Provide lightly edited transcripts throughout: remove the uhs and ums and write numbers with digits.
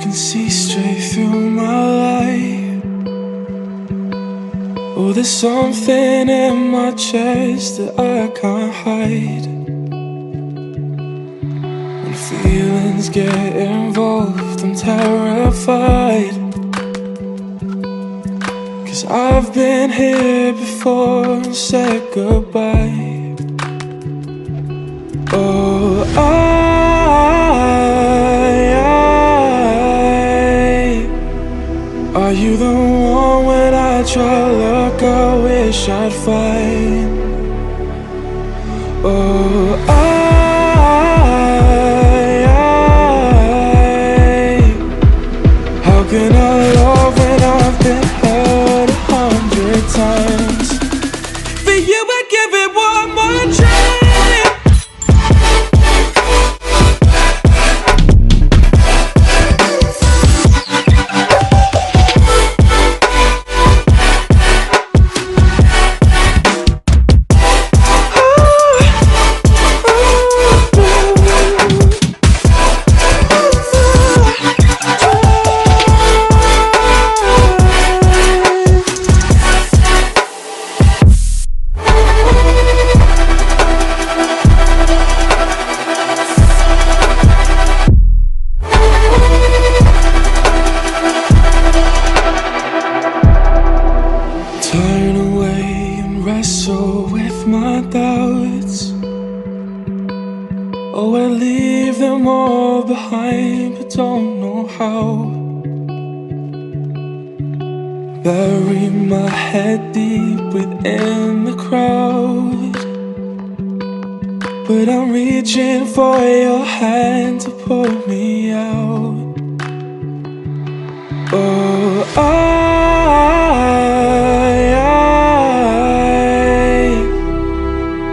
can see straight through my life. Oh, there's something in my chest that I can't hide. When feelings get involved, I'm terrified. 'Cause I've been here before and said goodbye. Oh, are you the one when I try to look I wish I'd find? Oh, how can I love when I've been hurt 100 times? For you I give it one more try. Turn away and wrestle with my doubts. Oh, I leave them all behind, but don't know how. Bury my head deep within the crowd, but I'm reaching for your hand to pull me out. Oh,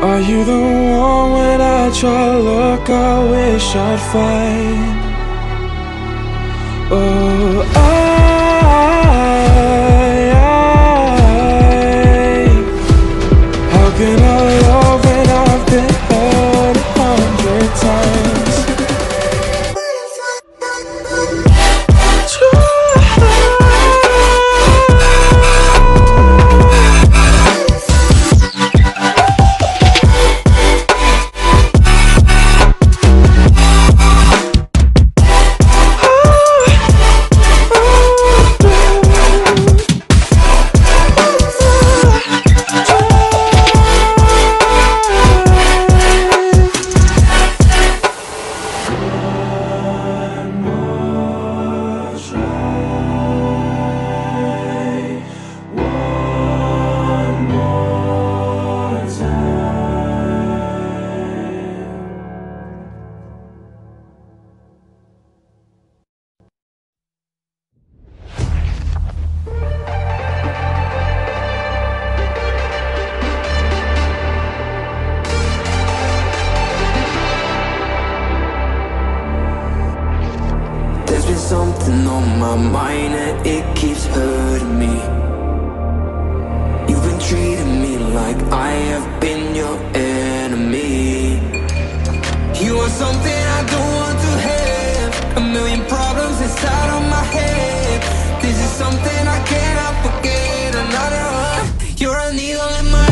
are you the one when I try to look I wish I'd find? Oh, how can I love when I've been hurt 100 times? Something on my mind and it keeps hurting me. You've been treating me like I have been your enemy. You are something I don't want to have. A million problems inside of my head. This is something I cannot forget. Another one. You're a needle in my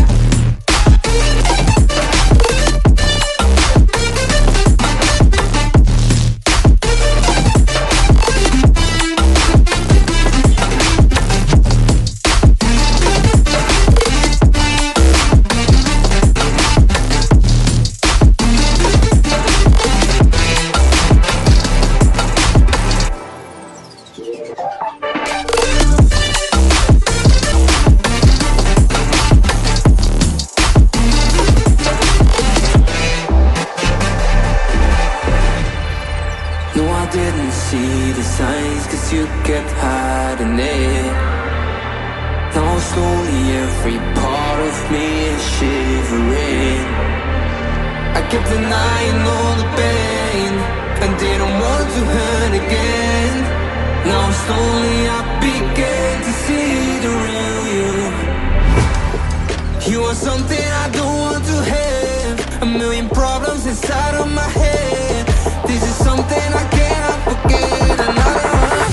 you kept hiding it. Now slowly every part of me is shivering. I kept denying all the pain and didn't want to hurt again. Now slowly I began to see the real you. You are something I don't want to have. A million problems inside of my head. This is something I cannot forget. Another one.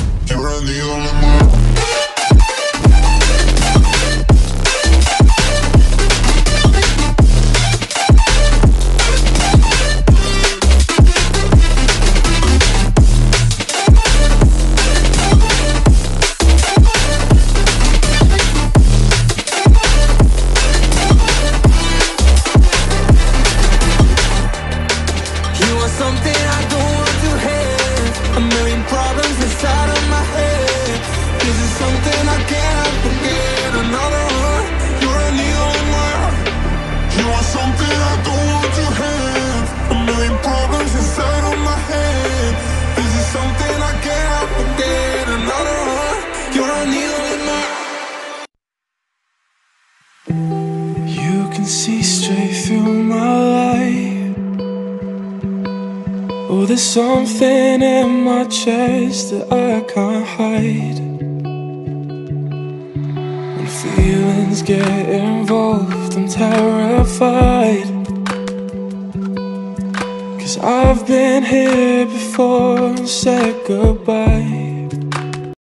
see straight through my life. Oh, there's something in my chest that I can't hide. When feelings get involved, I'm terrified. 'Cause I've been here before and said goodbye.